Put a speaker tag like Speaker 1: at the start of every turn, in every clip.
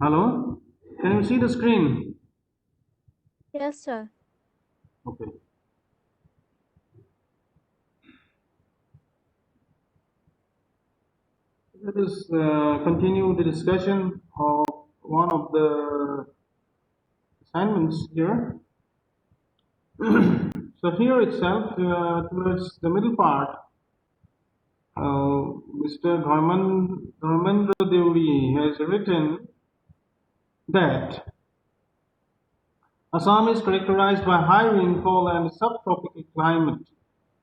Speaker 1: Hello? Can you see the screen?
Speaker 2: Yes, sir.
Speaker 1: Okay. Let us continue the discussion of one of the assignments here. So here itself, towards the middle part, Mr. Dharmendra Devi has written that Assam is characterized by high rainfall and subtropical climate.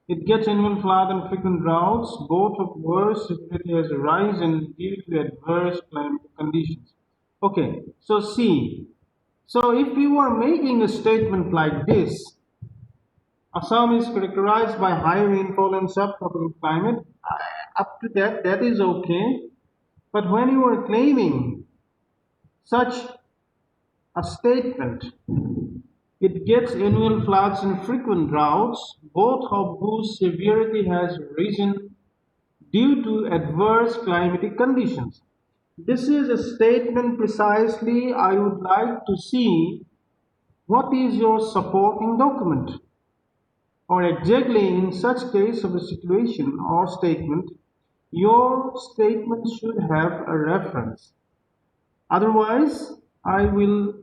Speaker 1: It gets annual flood and frequent droughts, both of worst severity has risen due to adverse climatic conditions. Okay, so see, so if you are making a statement like this, Assam is characterized by high rainfall and subtropical climate, up to that, that is okay. But when you are claiming such a statement, it gets annual floods and frequent droughts, both of whose severity has risen due to adverse climatic conditions. This is a statement precisely I would like to see what is your supporting document, or exactly in such case of a situation or statement, your statement should have a reference. Otherwise, I will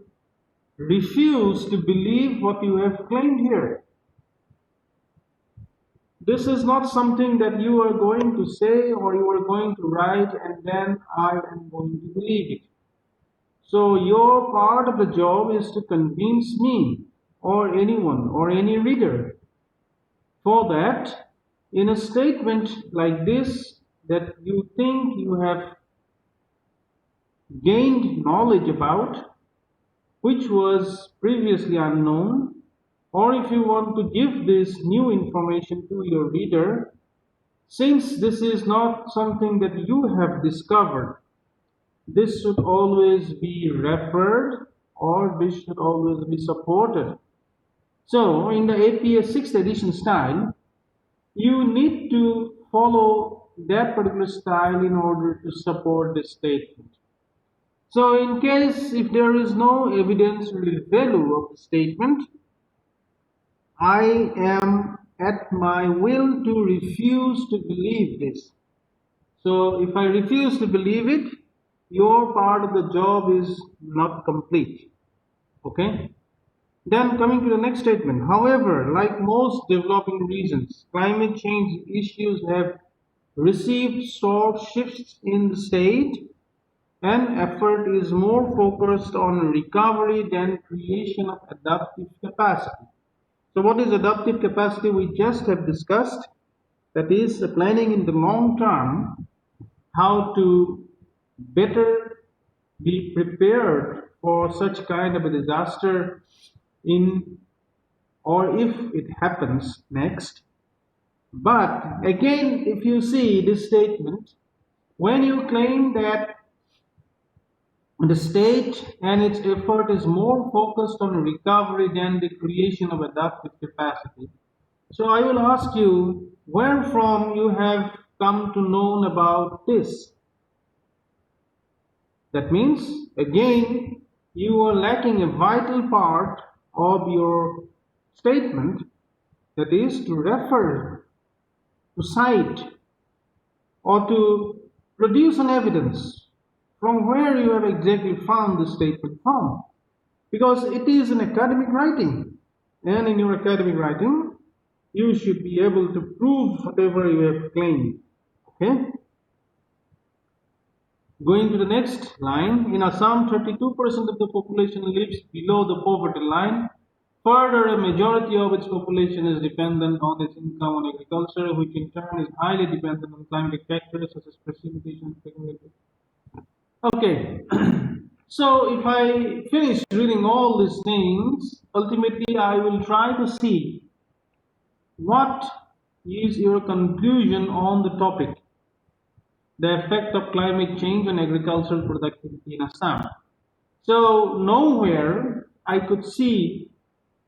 Speaker 1: refuse to believe what you have claimed here. This is not something that you are going to say or you are going to write and then I am going to believe it. So your part of the job is to convince me or anyone or any reader. For that, in a statement like this that you think you have gained knowledge about, which was previously unknown, or if you want to give this new information to your reader, since this is not something that you have discovered, this should always be referred or this should always be supported. So, in the APA 6th edition style, you need to follow that particular style in order to support the statement. So, in case if there is no evidence or value of the statement, I am at my will to refuse to believe this. So if I refuse to believe it, your part of the job is not complete. Okay? Then coming to the next statement. However, like most developing regions, climate change issues have received sharp shifts in the state and effort is more focused on recovery than creation of adaptive capacity. So what is adaptive capacity? We just have discussed. That is planning in the long term how to better be prepared for such kind of a disaster in or if it happens next. But again, if you see this statement, when you claim that the state and its effort is more focused on recovery than the creation of adaptive capacity, so I will ask you where from you have come to know about this. That means, again, you are lacking a vital part of your statement, that is to refer, to cite, or to produce an evidence from where you have exactly found the statement from. Because it is an academic writing, and in your academic writing, you should be able to prove whatever you have claimed. Okay? Going to the next line, in Assam, 32% of the population lives below the poverty line. Further, a majority of its population is dependent on its income on agriculture, which in turn is highly dependent on climatic factors such as precipitation. Okay, so if I finish reading all these things, ultimately I will try to see what is your conclusion on the topic, the effect of climate change on agricultural productivity in Assam. So nowhere I could see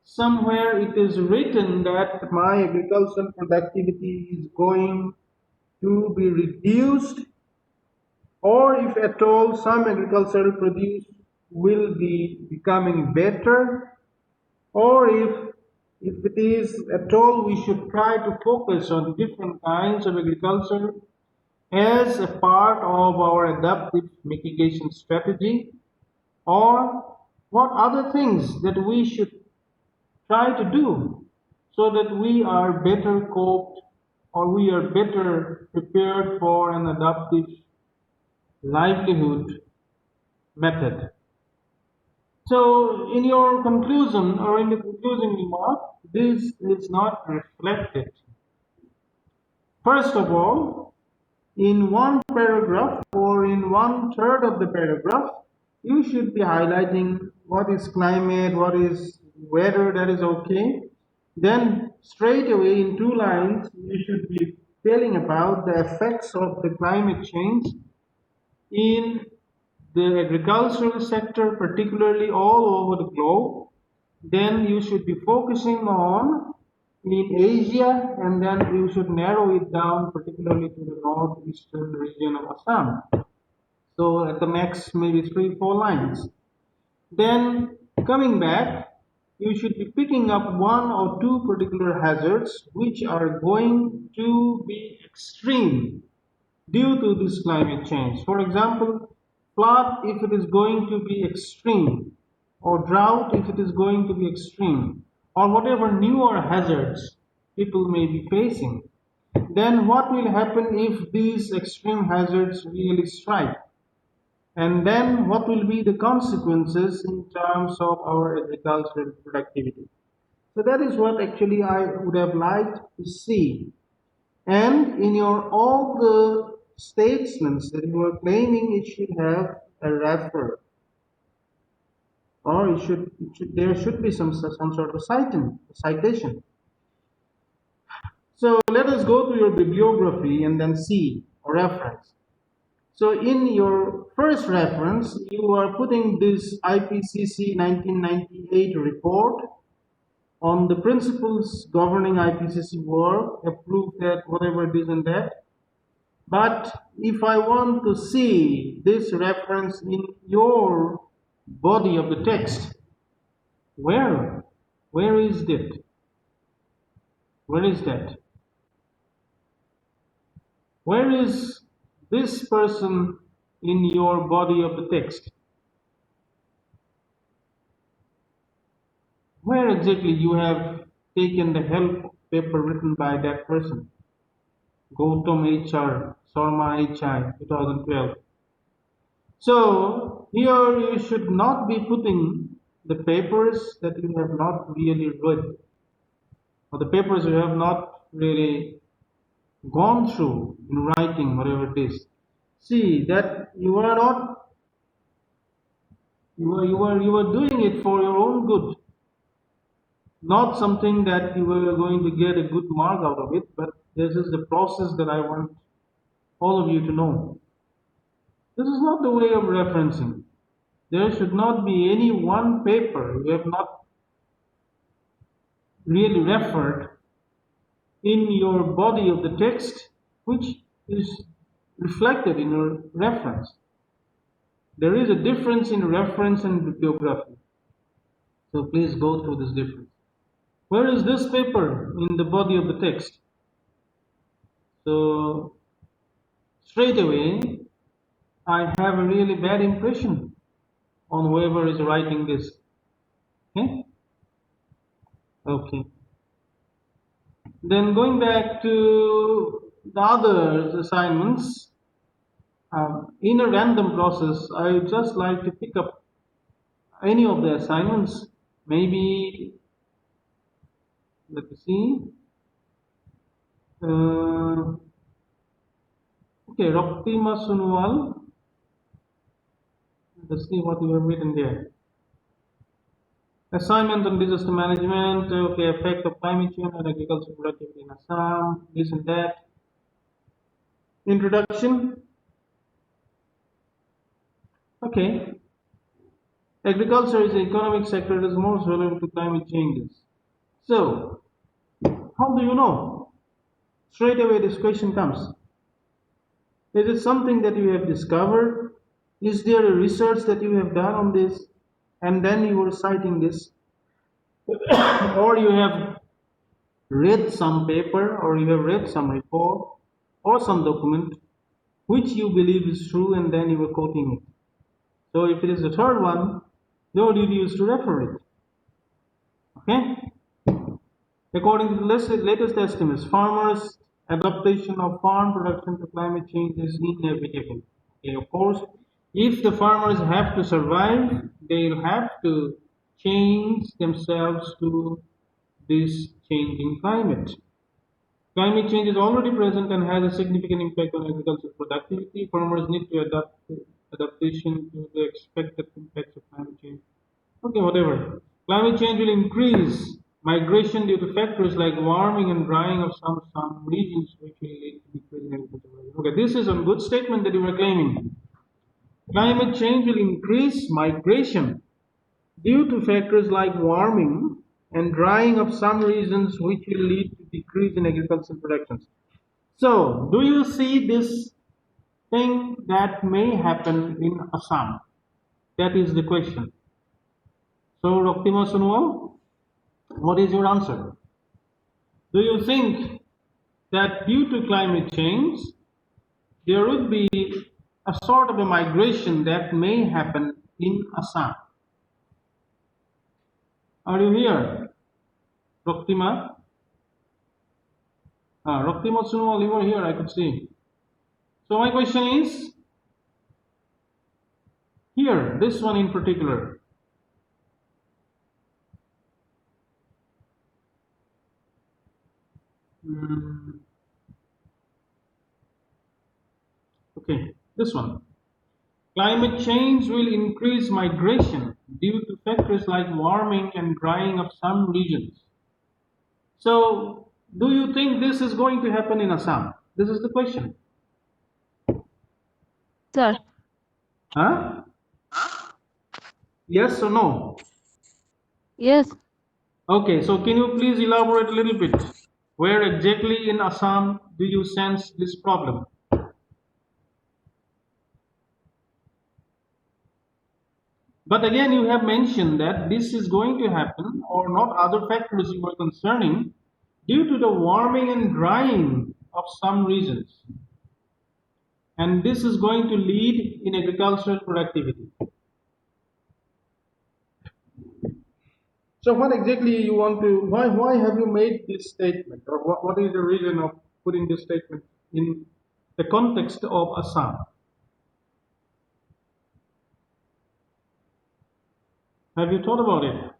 Speaker 1: somewhere it is written that my agricultural productivity is going to be reduced, or if at all some agricultural produce will be becoming better, or if it is at all, we should try to focus on different kinds of agriculture as a part of our adaptive mitigation strategy, or what other things that we should try to do so that we are better coped or we are better prepared for an adaptive livelihood method. So, in your conclusion or in the concluding remark, this is not reflected. First of all, in one paragraph or in one third of the paragraph, you should be highlighting what is climate, what is weather, that is okay. Then, straight away in two lines, you should be telling about the effects of the climate change in the agricultural sector, particularly all over the globe. Then you should be focusing on in Asia, and then you should narrow it down particularly to the northeastern region of Assam. So at the max, maybe 3, 4 lines. Then coming back, you should be picking up one or two particular hazards which are going to be extreme due to this climate change. For example, flood if it is going to be extreme, or drought if it is going to be extreme, or whatever newer hazards people may be facing. Then what will happen if these extreme hazards really strike? And then what will be the consequences in terms of our agricultural productivity? So that is what actually I would have liked to see. And in your all the statements that you are claiming, it should have a refer, or there should be some sort of citation. So let us go to your bibliography and then see a reference. So in your first reference, you are putting this IPCC 1998 report on the principles governing IPCC work, approved that, whatever this and that. But if I want to see this reference in your body of the text, where? Where is it? Where is that? Where is this person in your body of the text? Where exactly you have taken the help paper written by that person? Gautam HR, Sarma HI, 2012. So here you should not be putting the papers that you have not really read, or the papers you have not really gone through in writing, whatever it is. See that you are not you were doing it for your own good, not something that you were going to get a good mark out of it, but this is the process that I want all of you to know. This is not the way of referencing. There should not be any one paper you have not really referred in your body of the text which is reflected in your reference. There is a difference in reference and bibliography. So please go through this difference. Where is this paper in the body of the text? So straight away, I have a really bad impression on whoever is writing this. Okay? Okay. Then going back to the other assignments, in a random process, I would just like to pick up any of the assignments. Maybe, let me see. Okay, Raptima Sunwal. Let's see what you have written there. Assignment on disaster management, okay, effect of climate change on agricultural productivity in Assam, this and that. Introduction. Okay. Agriculture is the economic sector that is most relevant to climate changes. So, how do you know? Straight away this question comes. Is it something that you have discovered? Is there a research that you have done on this and then you were citing this? Or you have read some paper or you have read some report or some document which you believe is true and then you were quoting it. So if it is the third one, your duty is to refer it. Okay? According to the latest estimates, farmers' adaptation of farm production to climate change is inevitable. Okay, of course, if the farmers have to survive, they'll have to change themselves to this changing climate. Climate change is already present and has a significant impact on agricultural productivity. Farmers need to adapt adaptation to the expected impacts of climate change. Okay, whatever. Climate change will increase migration due to factors like warming and drying of some regions, which will lead to decreasing agricultural. Okay, this is a good statement that you are claiming. Climate change will increase migration due to factors like warming and drying of some regions, which will lead to decrease in agricultural productions. So, do you see this thing that may happen in Assam? That is the question. So, Roktima Sunwal, what is your answer? Do you think that due to climate change, there would be a sort of a migration that may happen in Assam? Are you here, Roktima? Roktima Sunwal, you are here, I could see. So, my question is here, this one in particular. Hmm, okay, this one. Climate change will increase migration due to factors like warming and drying of some regions. So, do you think this is going to happen in Assam? This is the question.
Speaker 2: Sir.
Speaker 1: Huh? Yes or no?
Speaker 2: Yes.
Speaker 1: Okay, so can you please elaborate a little bit? Where exactly in Assam do you sense this problem? But again, you have mentioned that this is going to happen, or not other factors you were concerning, due to the warming and drying of some regions. And this is going to lead in agricultural productivity. So what exactly you want to, why have you made this statement? Or what is the reason of putting this statement in the context of Assam? Have you thought about it?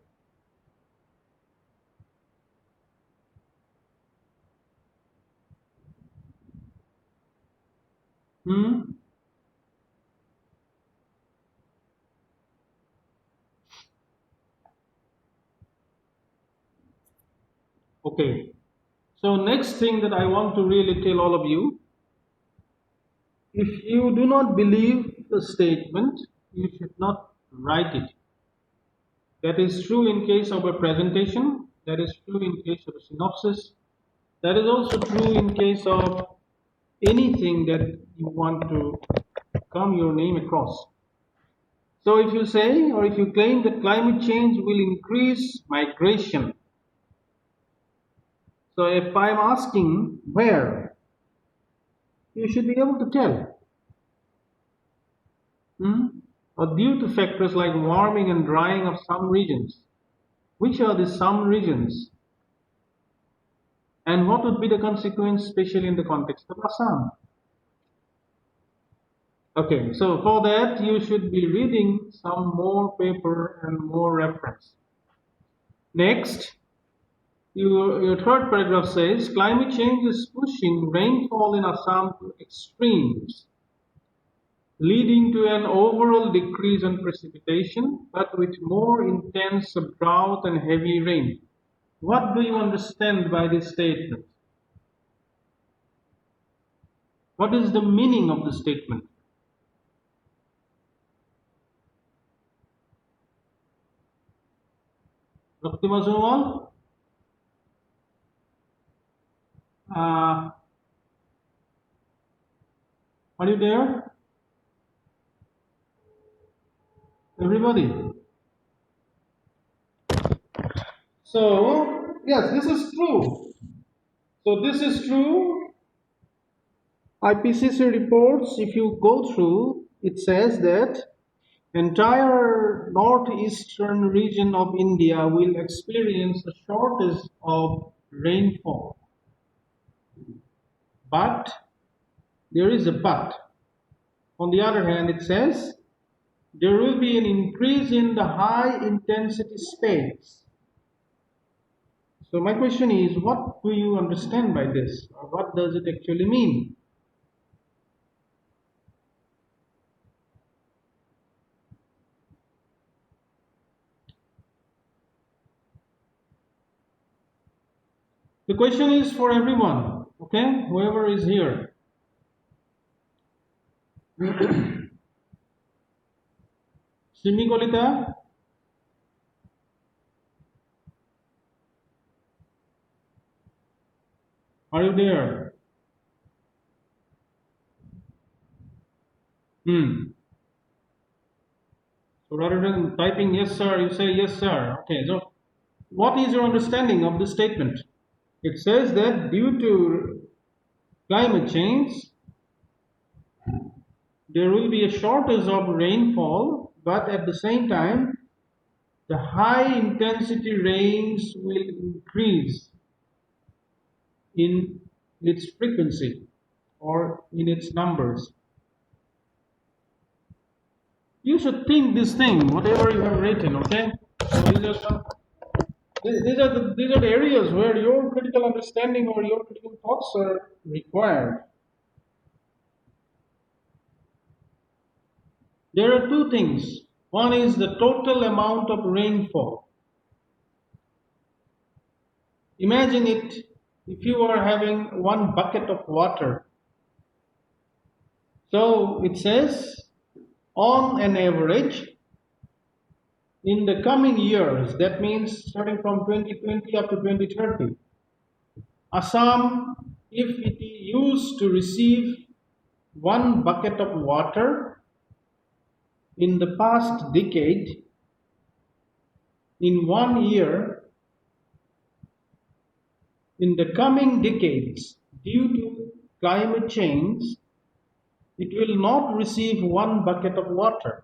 Speaker 1: Hmm? Okay. So next thing that I want to really tell all of you, if you do not believe the statement, you should not write it. That is true in case of a presentation, that is true in case of a synopsis, that is also true in case of anything that you want to come your name across. So if you say or if you claim that climate change will increase migration, so if I'm asking where, you should be able to tell. Hmm? Or due to factors like warming and drying of some regions. Which are the some regions? And what would be the consequence, especially in the context of Assam? Okay, so for that you should be reading some more paper and more reference. Next, your third paragraph says climate change is pushing rainfall in Assam to extremes, leading to an overall decrease in precipitation, but with more intense drought and heavy rain. What do you understand by this statement? What is the meaning of the statement? Dr. Mazumwal, uh, are you there? Everybody. So, yes, this is true. So, this is true. IPCC reports, if you go through, it says that entire northeastern region of India will experience a shortage of rainfall. But there is a but. On the other hand, it says there will be an increase in the high intensity states. So my question is, what do you understand by this? Or what does it actually mean? The question is for everyone, okay? Whoever is here. Simikolita, are you there? Hmm. So rather than typing yes sir, you say yes sir. Okay, so what is your understanding of this statement? It says that due to climate change, there will be a shortage of rainfall, but at the same time, the high intensity rains will increase in its frequency or in its numbers. You should think this thing, whatever you have written, okay? So these are the areas where your critical understanding or your critical thoughts are required. There are two things. One is the total amount of rainfall. Imagine it if you are having one bucket of water. So it says, on an average, in the coming years, that means starting from 2020 up to 2030, Assam, if it used to receive one bucket of water in the past decade, in 1 year, in the coming decades, due to climate change, it will not receive one bucket of water,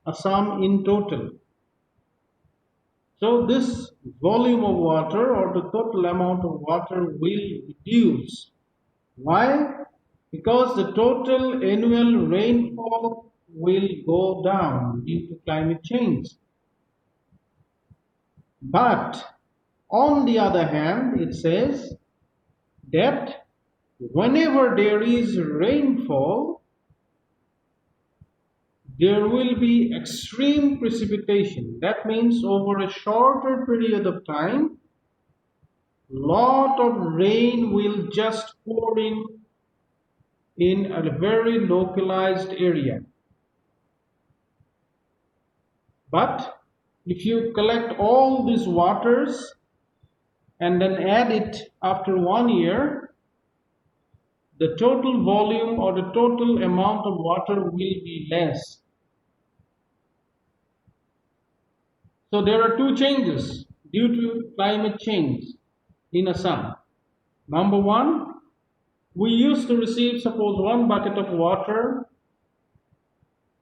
Speaker 1: Assam in total. So this volume of water or the total amount of water will reduce. Why? Because the total annual rainfall will go down due to climate change. But on the other hand, it says that whenever there is rainfall, there will be extreme precipitation. That means over a shorter period of time, lot of rain will just pour in a very localized area. But if you collect all these waters and then add it after 1 year, the total volume or the total amount of water will be less. So there are two changes due to climate change in Assam. Number one, we used to receive, suppose, one bucket of water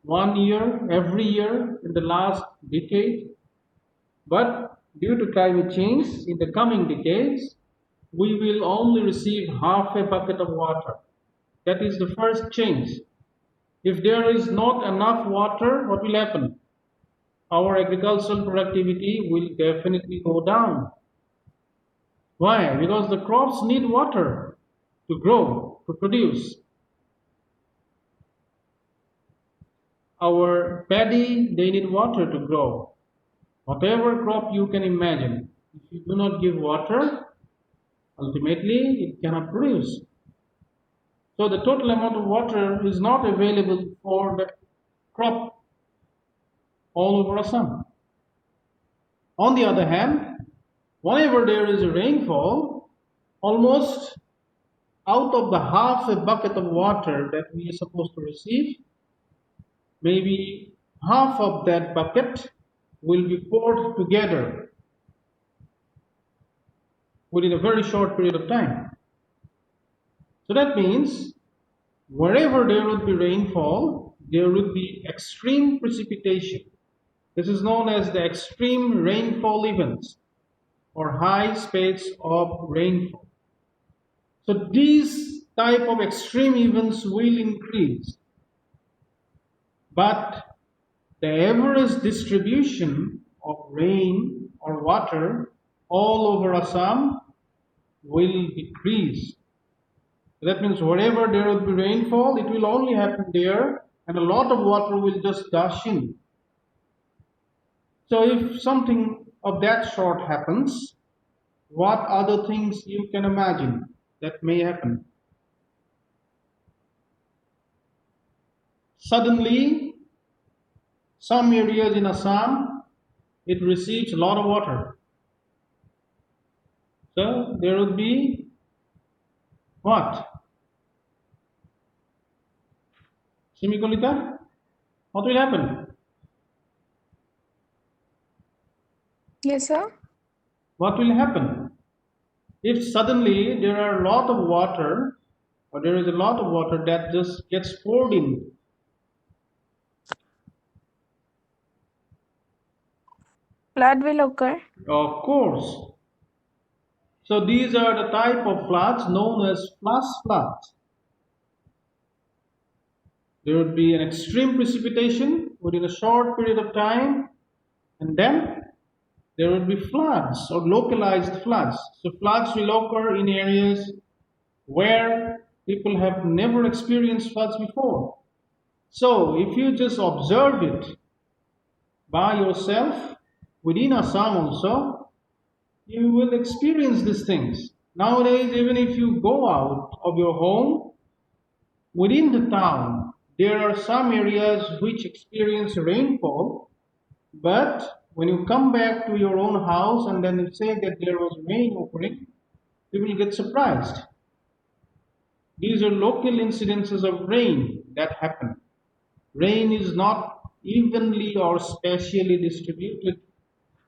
Speaker 1: 1 year, every year in the last decade. But due to climate change, in the coming decades, we will only receive half a bucket of water. That is the first change. If there is not enough water, what will happen? Our agricultural productivity will definitely go down. Why? Because the crops need water to grow, to produce. Our paddy, they need water to grow. Whatever crop you can imagine, if you do not give water, ultimately it cannot produce. So the total amount of water is not available for the crop all over Assam. On the other hand, whenever there is a rainfall, almost out of the half a bucket of water that we are supposed to receive, maybe half of that bucket will be poured together within a very short period of time. So that means wherever there would be rainfall, there would be extreme precipitation. This is known as the extreme rainfall events or high speeds of rainfall. So these type of extreme events will increase, but the average distribution of rain or water all over Assam will decrease. That means wherever there will be rainfall, it will only happen there, and a lot of water will just gush in. So if something of that sort happens, what other things you can imagine that may happen? Suddenly, some areas in Assam, it receives a lot of water. So there would be what? Simikolita? What will happen?
Speaker 2: Yes, sir.
Speaker 1: What will happen? If suddenly there are a lot of water, or there is a lot of water that just gets poured in,
Speaker 2: Flood will occur.
Speaker 1: of course. So these are the type of floods known as flash floods. There would be an extreme precipitation within a short period of time, and then there would be floods or localized floods. So floods will occur in areas where people have never experienced floods before. So if you just observe it by yourself within Assam also, you will experience these things. Nowadays, even if you go out of your home within the town, there are some areas which experience rainfall, but when you come back to your own house and then you say that there was rain occurring, you will get surprised. These are local incidences of rain that happen. Rain is not evenly or spatially distributed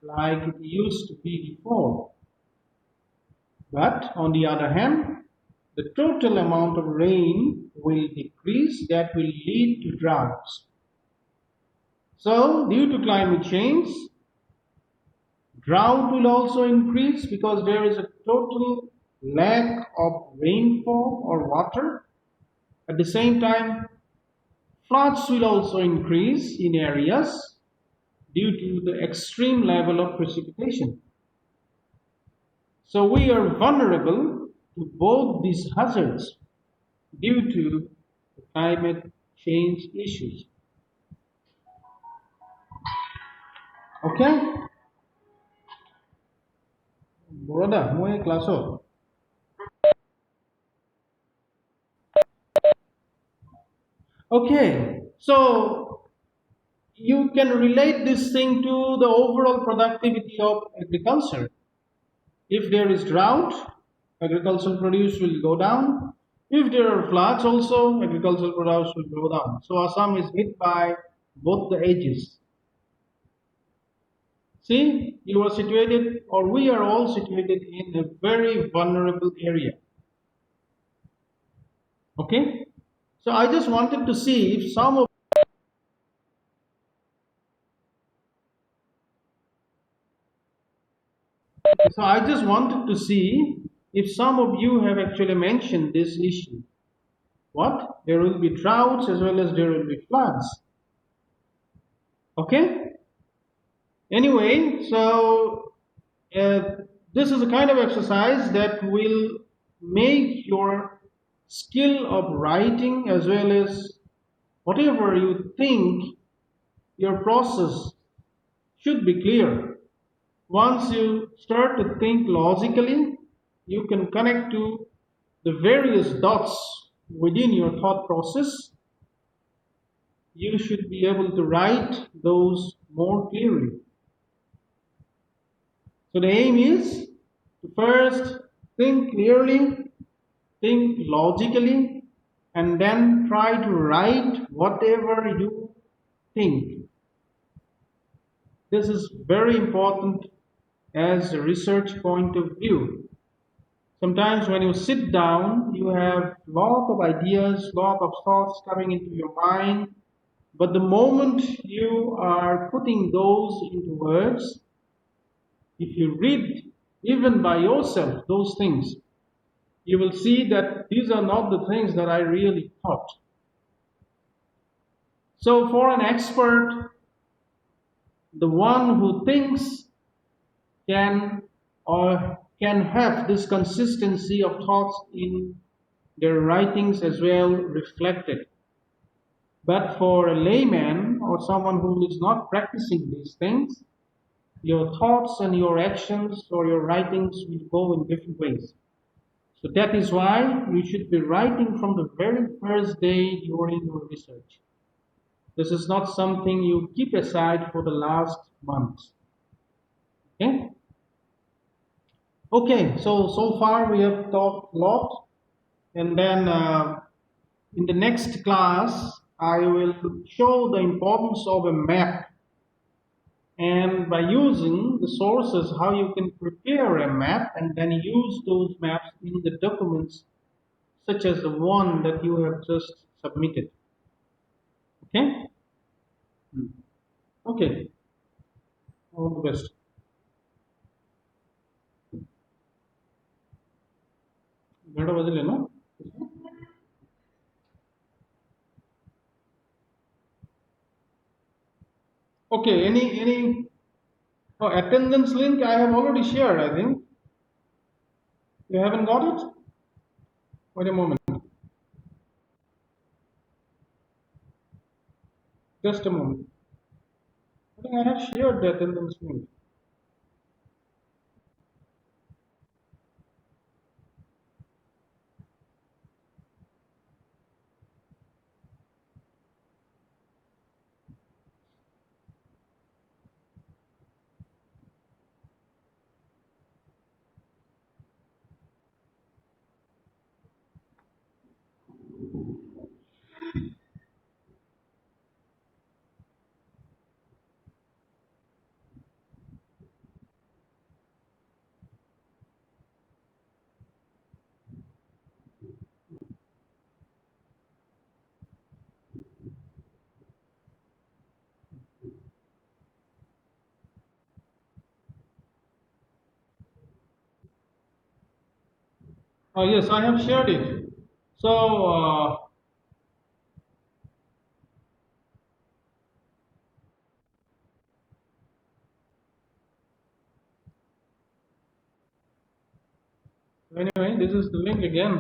Speaker 1: like it used to be before. But on the other hand, the total amount of rain will decrease that will lead to droughts. So, due to climate change, drought will also increase because there is a total lack of rainfall or water. At the same time, floods will also increase in areas due to the extreme level of precipitation. So we are vulnerable to both these hazards due to the climate change issues. Okay? Brother, my class. Okay, so you can relate this thing to the overall productivity of agriculture. If there is drought, agricultural produce will go down. If there are floods, also agricultural produce will go down. So Assam is hit by both the edges. See, you are situated, or we are all situated in a very vulnerable area. Okay? So I just wanted to see if some of so I just wanted to see if some of you have actually mentioned this issue. What? There will be droughts as well as there will be floods. Okay? Anyway, so uh, this is a kind of exercise that will make your skill of writing as well as whatever you think your process should be clear. Once you start to think logically, you can connect to the various dots within your thought process. You should be able to write those more clearly. So the aim is to first think clearly, think logically, and then try to write whatever you think. This is very important as a research point of view. Sometimes when you sit down, you have lot of ideas, lot of thoughts coming into your mind, but the moment you are putting those into words, if you read even by yourself those things, you will see that these are not the things that I really thought. So, for an expert, the one who thinks can can have this consistency of thoughts in their writings as well reflected. But for a layman or someone who is not practicing these things, your thoughts and your actions or your writings will go in different ways. So that is why you should be writing from the very first day during your research. This is not something you keep aside for the last months. Okay? Okay, so far we have talked a lot, and then in the next class I will show the importance of a map, and by using the sources how you can prepare a map and then use those maps in the documents such as the one that you have just submitted. Okay? Hmm. Okay, all the best. ಬೇಡ ಓದಿಲ್ಲೇನು? Okay, any attendance link I have already shared, I think. You haven't got it? Wait a moment. Just a moment. I think I have shared the attendance link. Oh yes, I have shared it. So anyway, this is the link again.